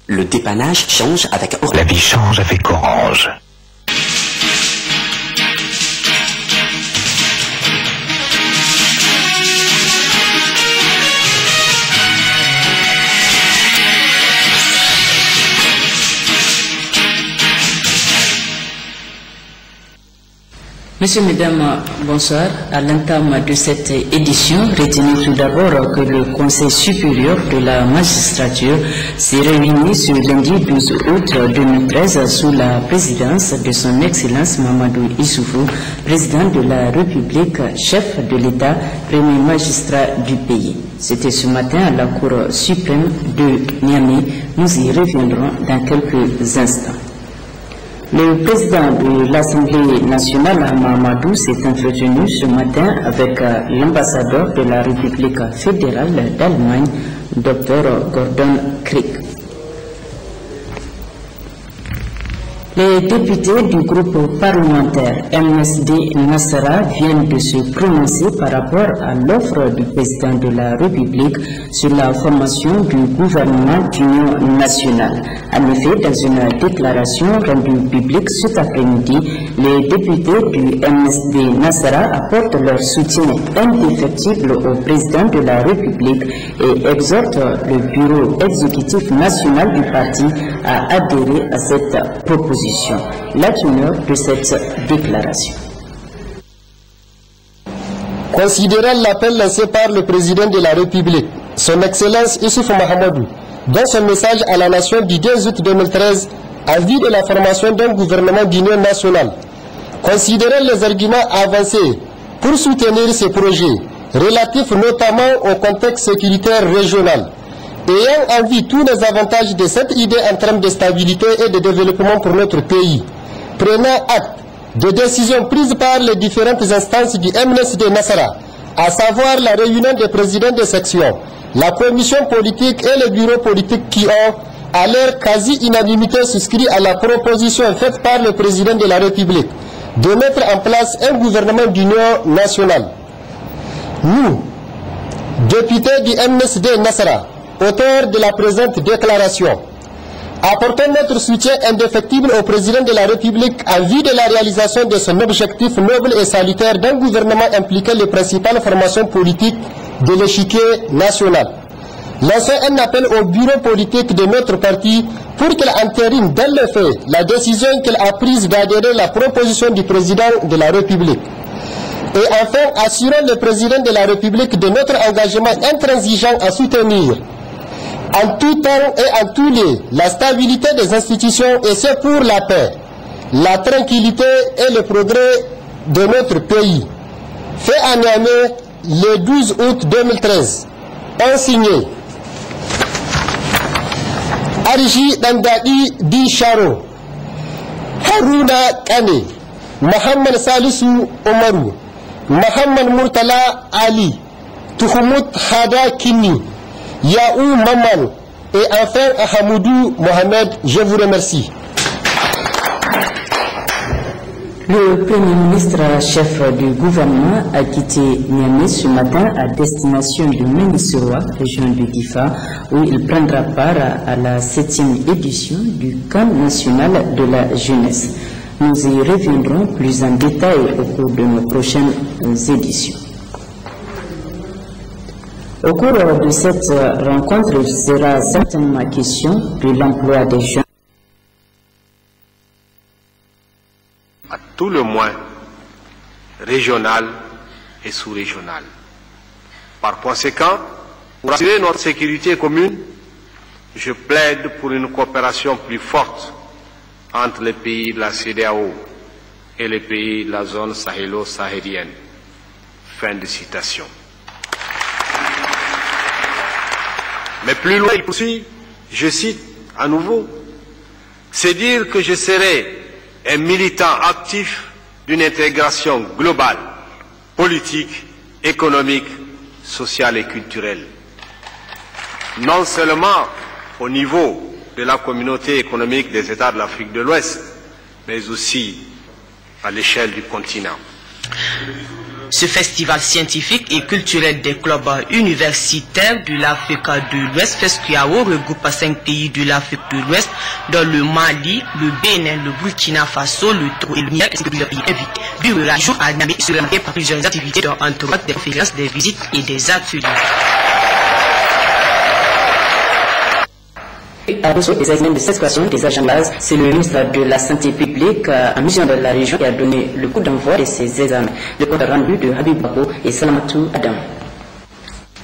Le dépannage change avec Orange. La vie change avec Orange. Messieurs, Mesdames, bonsoir. À l'entame de cette édition, retenez tout d'abord que le Conseil supérieur de la magistrature s'est réuni ce lundi 12 août 2013 sous la présidence de son Excellence Mamadou Issoufou, président de la République, chef de l'État, premier magistrat du pays. C'était ce matin à la Cour suprême de Niamey. Nous y reviendrons dans quelques instants. Le président de l'Assemblée nationale, Mahamadou, s'est entretenu ce matin avec l'ambassadeur de la République fédérale d'Allemagne, Dr Gordon Krieg. Les députés du groupe parlementaire MSD Nassara viennent de se prononcer par rapport à l'offre du président de la République sur la formation du gouvernement d'union nationale. En effet, dans une déclaration rendue publique cet après-midi, les députés du MSD Nassara apportent leur soutien indéfectible au président de la République et exhortent le bureau exécutif national du parti à adhérer à cette proposition. La teneur de cette déclaration. Considérant l'appel lancé par le président de la République, son Excellence Issoufou Mahamadou, dans son message à la nation du 10 août 2013, en vue de la formation d'un gouvernement d'union nationale, considérant les arguments avancés pour soutenir ces projets, relatifs notamment au contexte sécuritaire régional, ayant en vue tous les avantages de cette idée en termes de stabilité et de développement pour notre pays, prenant acte de décisions prises par les différentes instances du MSD Nassara, à savoir la réunion des présidents de section, la commission politique et le bureau politique qui ont, à leur quasi-unanimité, souscrit à la proposition faite par le président de la République de mettre en place un gouvernement d'union nationale. Nous, députés du MSD Nassara, auteurs de la présente déclaration, apportons notre soutien indéfectible au président de la République en vue de la réalisation de son objectif noble et salutaire d'un gouvernement impliquant les principales formations politiques de l'échiquier national. Lançons un appel au bureau politique de notre parti pour qu'il entérine dans le fait la décision qu'il a prise d'adhérer à la proposition du président de la République. Et enfin, assurons le président de la République de notre engagement intransigeant à soutenir en tout temps et en tous lieux la stabilité des institutions, et c'est pour la paix, la tranquillité et le progrès de notre pays. Fait à Niamey le 12 août 2013. ont signé Arji Dandadi Di Sharo, Haruna Kane, Mohamed Salisu Omaru, Mohamed Murtala Ali, Touhmout Hada Kini, Yaou Maman et enfin Hamoudou Mohamed. Je vous remercie. Le Premier ministre, chef du gouvernement, a quitté Niamey ce matin à destination de Ménisoroa, région de Difa, où il prendra part à la 7e édition du camp national de la jeunesse. Nous y reviendrons plus en détail au cours de nos prochaines éditions. Au cours de cette rencontre, il sera certainement question de l'emploi des jeunes. À tout le moins régional et sous-régional. Par conséquent, pour assurer notre sécurité commune, je plaide pour une coopération plus forte entre les pays de la CEDEAO et les pays de la zone sahélo-sahélienne. Fin de citation. Mais plus loin, il poursuit, je cite à nouveau, c'est dire que je serai un militant actif d'une intégration globale, politique, économique, sociale et culturelle. Non seulement au niveau de la communauté économique des États de l'Afrique de l'Ouest, mais aussi à l'échelle du continent. Ce festival scientifique et culturel des clubs universitaires de l'Afrique de l'Ouest, FESCUAO, regroupe 5 pays de l'Afrique de l'Ouest, dont le Mali, le Bénin, le Burkina Faso, le Togo et le Niger, ainsi que plusieurs pays invités. Du jour à Niamey se remarqué par plusieurs activités, dont entre autres des conférences, des visites et des ateliers. À reçu des examens de cette des agents de base, c'est le ministre de la Santé publique en mission de la région qui a donné le coup d'envoi de ces examens. Le compte rendu de Habib Bako et Salamatou Adam.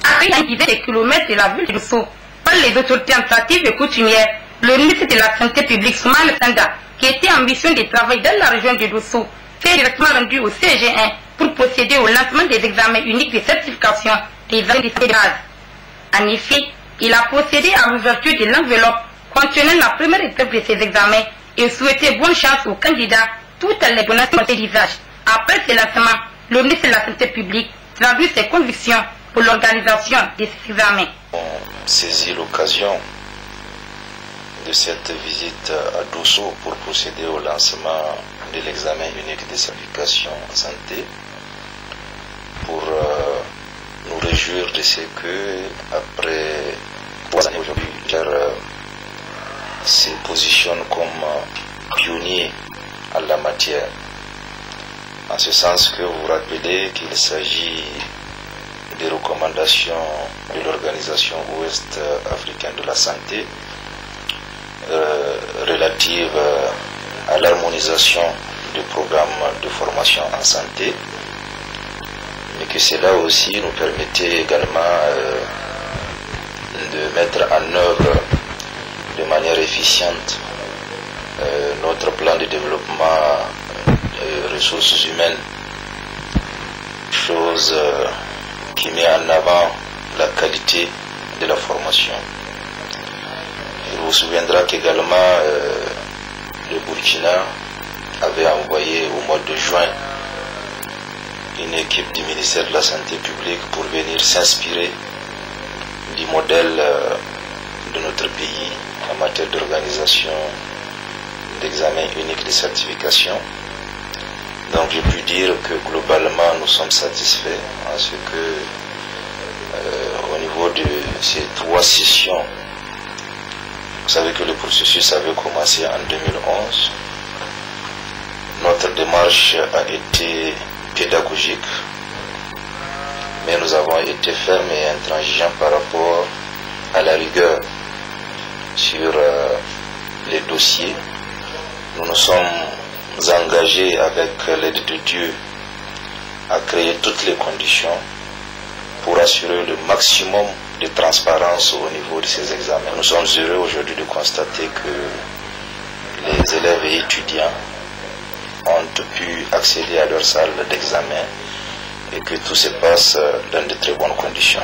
Après une dizaine de kilomètres de la ville de Dosso, par les autorités administratives et coutumières, le ministre de la Santé publique, Souman Sanda, qui était en mission de travail dans la région de Dosso, s'est directement rendu au CG1 pour procéder au lancement des examens uniques de certification des examens de base. En effet, il a procédé à l'ouverture de l'enveloppe contenant la première étape de ces examens et souhaité bonne chance aux candidats tout en les donnant son visage. Après ce lancement, le ministre de la Santé publique traduit ses convictions pour l'organisation de ces examens. On saisit l'occasion de cette visite à Dosso pour procéder au lancement de l'examen unique de certification en santé pour nous réjouir de ce que, après 3 années aujourd'hui, se positionne comme pionnier en la matière. En ce sens que vous vous rappelez qu'il s'agit des recommandations de l'Organisation ouest-africaine de la santé relatives à l'harmonisation du programme de formation en santé, mais que cela aussi nous permettait également de mettre en œuvre de manière efficiente notre plan de développement des ressources humaines, chose qui met en avant la qualité de la formation. Il vous souviendra qu'également le Burkina avait envoyé au mois de juin une équipe du ministère de la Santé publique pour venir s'inspirer du modèle de notre pays en matière d'organisation d'examen unique de certification. Donc j'ai pu dire que globalement nous sommes satisfaits en ce que au niveau de ces 3 sessions, vous savez que le processus avait commencé en 2011. Notre démarche a été pédagogique, mais nous avons été fermes et intransigeants par rapport à la rigueur sur les dossiers. Nous nous sommes engagés avec l'aide de Dieu à créer toutes les conditions pour assurer le maximum de transparence au niveau de ces examens. Nous sommes heureux aujourd'hui de constater que les élèves et étudiants ont pu accéder à leur salle d'examen et que tout se passe dans de très bonnes conditions.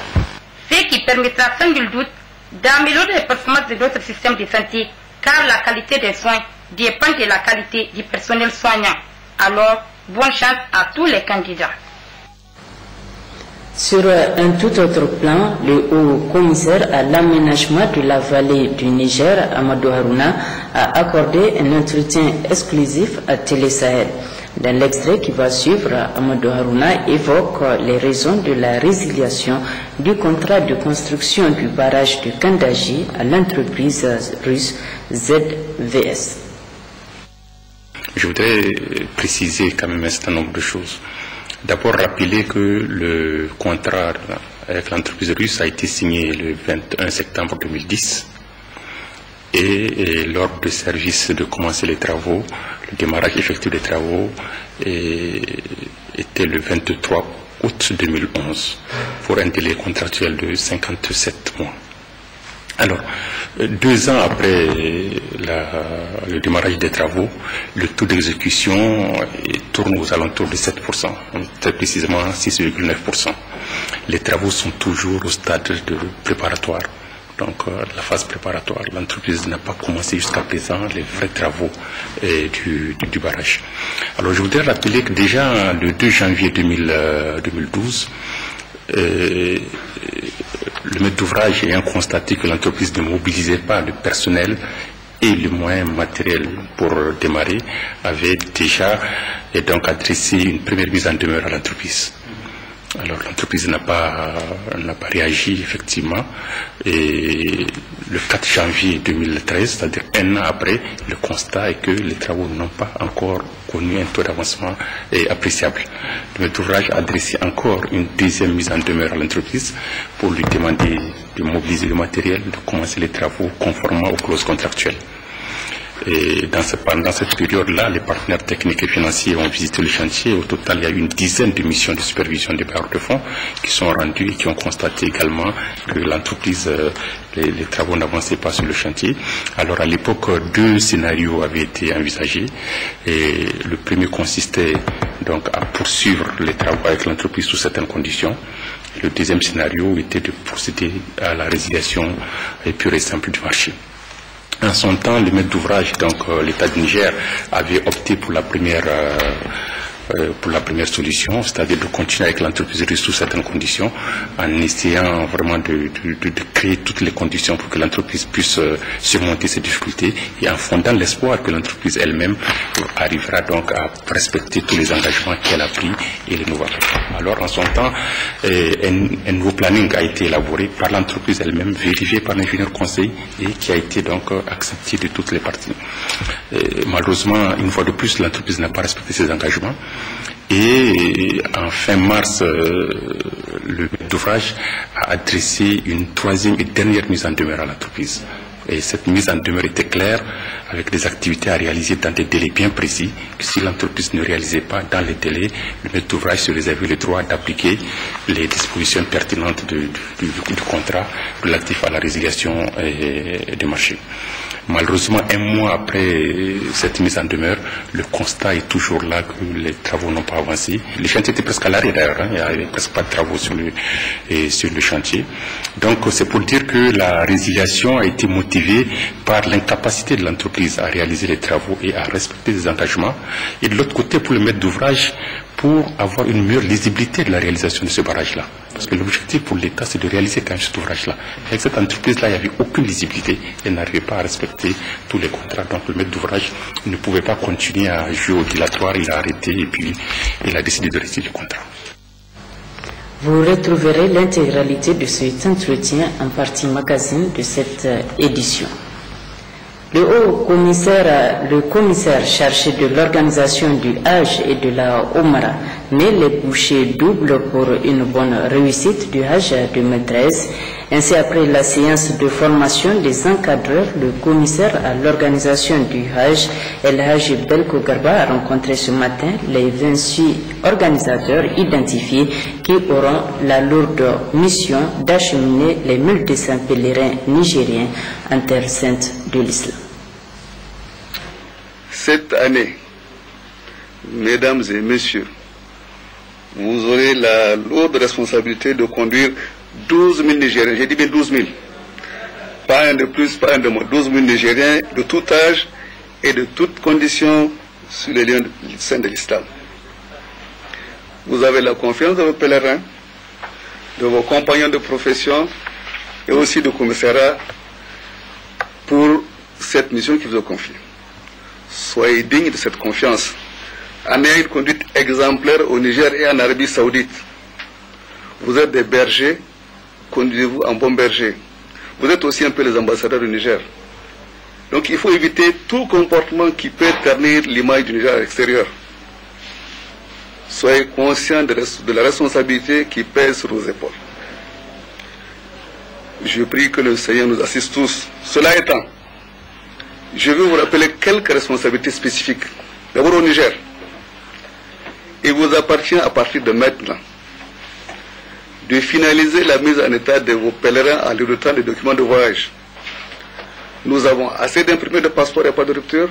Ce qui permettra sans nul doute d'améliorer les performances de notre système de santé, car la qualité des soins dépend de la qualité du personnel soignant. Alors, bonne chance à tous les candidats. Sur un tout autre plan, le haut commissaire à l'aménagement de la vallée du Niger, Amadou Harouna, a accordé un entretien exclusif à Télé Sahel. Dans l'extrait qui va suivre, Amadou Harouna évoque les raisons de la résiliation du contrat de construction du barrage de Kandaji à l'entreprise russe ZVS. Je voudrais préciser quand même un certain nombre de choses. D'abord, rappeler que le contrat avec l'entreprise russe a été signé le 21 septembre 2010 et l'ordre de service de commencer les travaux, le démarrage effectif des travaux était le 23 août 2011 pour un délai contractuel de 57 mois. Alors, 2 ans après le démarrage des travaux, le taux d'exécution tourne aux alentours de 7%, très précisément 6,9%. Les travaux sont toujours au stade de préparatoire, donc la phase préparatoire. L'entreprise n'a pas commencé jusqu'à présent les vrais travaux du barrage. Alors, je voudrais rappeler que déjà le 2 janvier 2012, le maître d'ouvrage ayant constaté que l'entreprise ne mobilisait pas le personnel et les moyens matériels pour démarrer, avait déjà donc adressé une première mise en demeure à l'entreprise. Alors l'entreprise n'a pas réagi effectivement, et le 4 janvier 2013, c'est-à-dire un an après, le constat est que les travaux n'ont pas encore connu un taux d'avancement appréciable. Le maître d'ouvrage a adressé encore une deuxième mise en demeure à l'entreprise pour lui demander de mobiliser le matériel, de commencer les travaux conformément aux clauses contractuelles. Et pendant cette période-là, les partenaires techniques et financiers ont visité le chantier. Au total, il y a eu une dizaine de missions de supervision des bailleurs de fonds qui sont rendues et qui ont constaté également que l'entreprise, les travaux n'avançaient pas sur le chantier. Alors à l'époque, 2 scénarios avaient été envisagés. Et le premier consistait donc à poursuivre les travaux avec l'entreprise sous certaines conditions. Le deuxième scénario était de procéder à la résiliation pure et simple du marché. En son temps, le maître d'ouvrage, donc l'État du Niger, avait opté pour la première solution, c'est-à-dire de continuer avec l'entreprise sous certaines conditions, en essayant vraiment de créer toutes les conditions pour que l'entreprise puisse surmonter ces difficultés, et en fondant l'espoir que l'entreprise elle-même arrivera donc à respecter tous les engagements qu'elle a pris et les nouveaux engagements. Alors en son temps, un nouveau planning a été élaboré par l'entreprise elle-même, vérifié par l'ingénieur conseil, et qui a été donc accepté de toutes les parties. Malheureusement, une fois de plus, l'entreprise n'a pas respecté ses engagements. Et en fin mars, le maître d'ouvrage a adressé une troisième et dernière mise en demeure à l'entreprise. Et cette mise en demeure était claire, avec des activités à réaliser dans des délais bien précis, que si l'entreprise ne réalisait pas dans les délais, le maître d'ouvrage se réservait le droit d'appliquer les dispositions pertinentes du contrat relatif à la résiliation du marché. Malheureusement, un mois après cette mise en demeure, le constat est toujours là que les travaux n'ont pas avancé. Le chantier était presque à l'arrêt d'ailleurs, il n'y avait presque pas de travaux sur le chantier. Donc c'est pour dire que la résiliation a été motivée par l'incapacité de l'entreprise à réaliser les travaux et à respecter les engagements. Et de l'autre côté, pour le maître d'ouvrage, pour avoir une meilleure lisibilité de la réalisation de ce barrage-là. Parce que l'objectif pour l'État, c'est de réaliser quand même cet ouvrage-là. Avec cette entreprise-là, il n'y avait aucune lisibilité. Elle n'arrivait pas à respecter tous les contrats. Donc le maître d'ouvrage ne pouvait pas continuer à jouer au dilatoire. Il a arrêté et puis il a décidé de rester le contrat. Vous retrouverez l'intégralité de cet entretien en partie magazine de cette édition. Le commissaire chargé de l'organisation du Hajj et de la Omra met les bouchées doubles pour une bonne réussite du Hajj 2013. Ainsi, après la séance de formation des encadreurs, le commissaire à l'organisation du Hajj, El Hajj Belko Garba, a rencontré ce matin les 26 organisateurs identifiés qui auront la lourde mission d'acheminer les 1200 pèlerins nigériens en terre sainte de l'islam. Cette année, mesdames et messieurs, vous aurez la lourde responsabilité de conduire 12 000 Nigériens, j'ai dit bien 12 000, pas un de plus, pas un de moins, 12 000 Nigériens de tout âge et de toutes conditions sur les lieux saints de l'islam. Vous avez la confiance de vos pèlerins, de vos compagnons de profession et aussi du commissariat pour cette mission qui vous est confiée. Soyez dignes de cette confiance. En ayant une conduite exemplaire au Niger et en Arabie Saoudite. Vous êtes des bergers, conduisez-vous en bon berger. Vous êtes aussi un peu les ambassadeurs du Niger. Donc il faut éviter tout comportement qui peut ternir l'image du Niger à l'extérieur. Soyez conscients de la responsabilité qui pèse sur vos épaules. Je prie que le Seigneur nous assiste tous. Cela étant, je vais vous rappeler quelques responsabilités spécifiques. D'abord au Niger. Il vous appartient à partir de maintenant de finaliser la mise en état de vos pèlerins en leur dotant des documents de voyage. Nous avons assez d'imprimés de passeports et pas de rupture.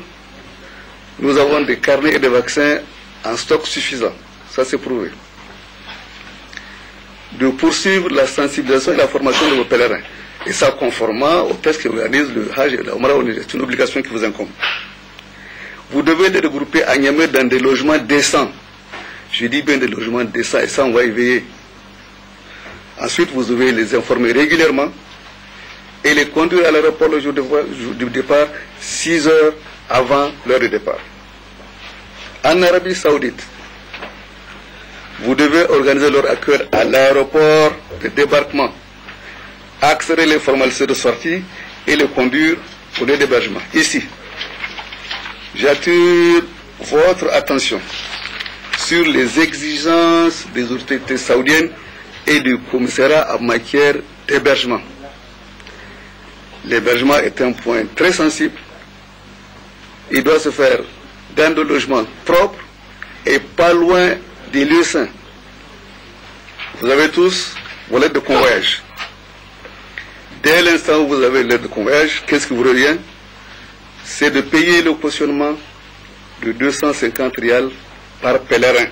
Nous avons des carnets et des vaccins en stock suffisant. Ça c'est prouvé. De poursuivre la sensibilisation et la formation de vos pèlerins. Et ça conformément au test qui organise le Hajj et la Omra au Niger. C'est une obligation qui vous incombe. Vous devez les regrouper à Niamey dans des logements décents. Je dis bien des logements décents et ça on va y veiller. Ensuite vous devez les informer régulièrement et les conduire à l'aéroport le jour du départ 6 heures avant l'heure de départ. En Arabie Saoudite, vous devez organiser leur accueil à l'aéroport de débarquement, accélérer les formalités de sortie et les conduire pour les hébergements. Ici, j'attire votre attention sur les exigences des autorités saoudiennes et du commissariat en matière d'hébergement. L'hébergement est un point très sensible. Il doit se faire dans des logements propres et pas loin des lieux saints. Vous avez tous vos lettres de convoyage. Dès l'instant où vous avez l'aide de convoyage, qu'est-ce qui vous revient? C'est de payer le cautionnement de 250 rials par pèlerin.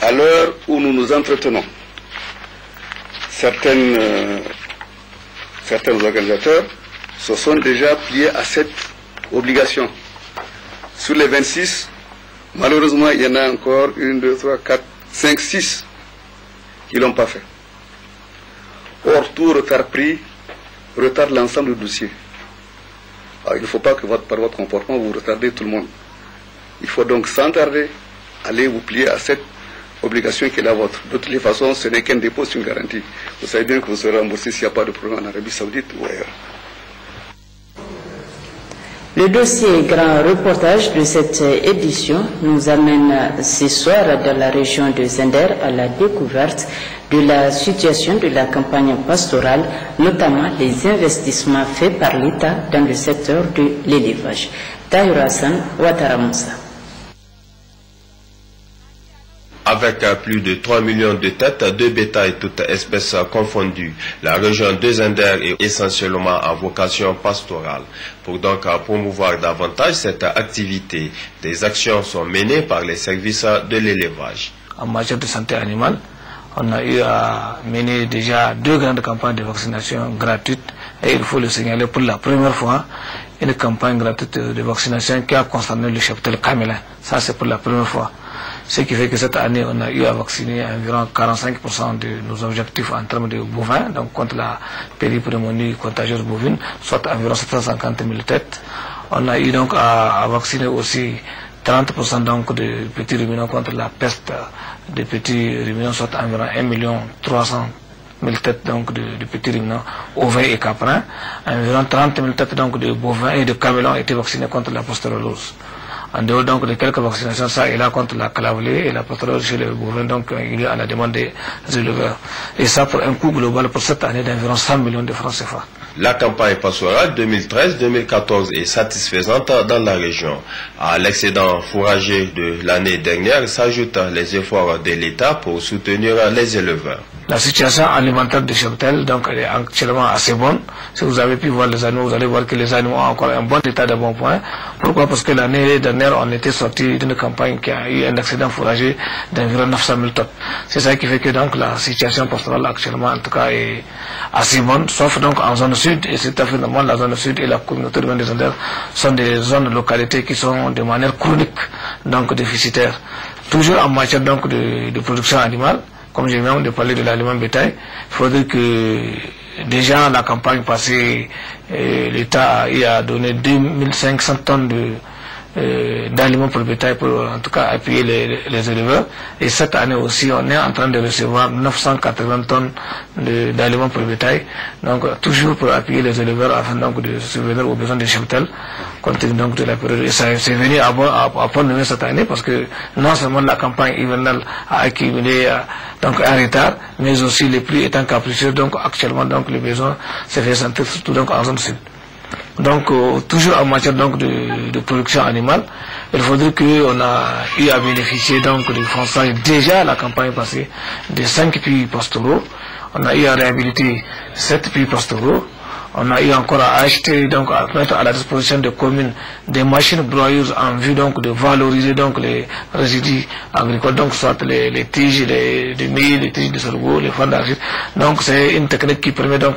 À l'heure où nous nous entretenons, certains organisateurs se sont déjà pliés à cette obligation. Sur les 26, malheureusement, il y en a encore 1, 2, 3, 4, 5, 6 qui ne l'ont pas fait. Or, tout retard pris retarde l'ensemble du dossier. Alors, il ne faut pas que par votre comportement, vous retardez tout le monde. Il faut donc, sans tarder, aller vous plier à cette obligation qui est la vôtre. De toutes les façons, ce n'est qu'un dépôt, c'est une garantie. Vous savez bien que vous serez remboursé s'il n'y a pas de problème en Arabie Saoudite ou ailleurs. Le dossier grand reportage de cette édition nous amène ce soir dans la région de Zender à la découverte de la situation de la campagne pastorale, notamment les investissements faits par l'État dans le secteur de l'élevage. Tahir Hassan, Ouattara Moussa. Avec plus de 3 millions de têtes de bétail, toutes espèces confondues, la région de Zender est essentiellement à vocation pastorale. Pour donc promouvoir davantage cette activité, des actions sont menées par les services de l'élevage. En matière de santé animale, on a eu à mener déjà 2 grandes campagnes de vaccination gratuites et il faut le signaler pour la première fois, une campagne gratuite de vaccination qui a concerné le cheptel camélin. Ça c'est pour la première fois. Ce qui fait que cette année, on a eu à vacciner environ 45% de nos objectifs en termes de bovins, donc contre la péripneumonie contagieuse bovine, soit environ 750 000 têtes. On a eu donc à vacciner aussi 30% donc de petits ruminants contre la peste des petits ruminants, soit environ 1 300 000 têtes donc de petits ruminants ovins et caprins. Environ 30 000 têtes donc de bovins et de camélons ont été vaccinés contre la pasteurellose. En dehors donc de quelques vaccinations, ça est là contre la calaverie et la pasteurellose chez les bovins, donc il y a à la demande des éleveurs. Et ça pour un coût global pour cette année d'environ 100 millions de francs CFA. La campagne pastorale 2013-2014 est satisfaisante dans la région. À l'excédent fourrager de l'année dernière s'ajoutent les efforts de l'État pour soutenir les éleveurs. La situation alimentaire du cheptel donc elle est actuellement assez bonne. Si vous avez pu voir les animaux, vous allez voir que les animaux ont encore un bon état de bon point. Pourquoi? Parce que l'année dernière, on était sorti d'une campagne qui a eu un excédent fourrager d'environ 900 000 tonnes. C'est ça qui fait que donc la situation pastorale actuellement en tout cas est assez bonne, sauf donc en zone sud, et c'est finalement la zone sud et la communauté urbaine des Andes sont des zones de localité qui sont de manière chronique donc déficitaires. Toujours en matière donc de production animale. Comme je viens de parler de l'aliment bétail, il faudrait que déjà la campagne passée, l'État a donné 2500 tonnes d'aliments pour le bétail pour en tout cas appuyer les éleveurs. Et cette année aussi, on est en train de recevoir 980 tonnes d'aliments pour le bétail. Donc toujours pour appuyer les éleveurs afin donc de subvenir aux besoins des cheptels, compte tenu donc de la période. Et ça c'est venu à point nommé cette année parce que non seulement la campagne hivernale a accumulé donc un retard, mais aussi les prix étant capricieux, donc actuellement donc les besoins se fait sentir surtout donc en zone sud. Donc toujours en matière donc de production animale, il faudrait qu'on a eu à bénéficier donc du fonçage déjà la campagne passée de 5 puits pastoraux. On a eu à réhabiliter 7 puits pastoraux. On a eu encore à acheter, donc à mettre à la disposition des communes des machines broyeuses en vue donc de valoriser donc les résidus agricoles, donc soit les tiges de mil, les tiges de sorgho, les fans d'argile. Donc c'est une technique qui permet donc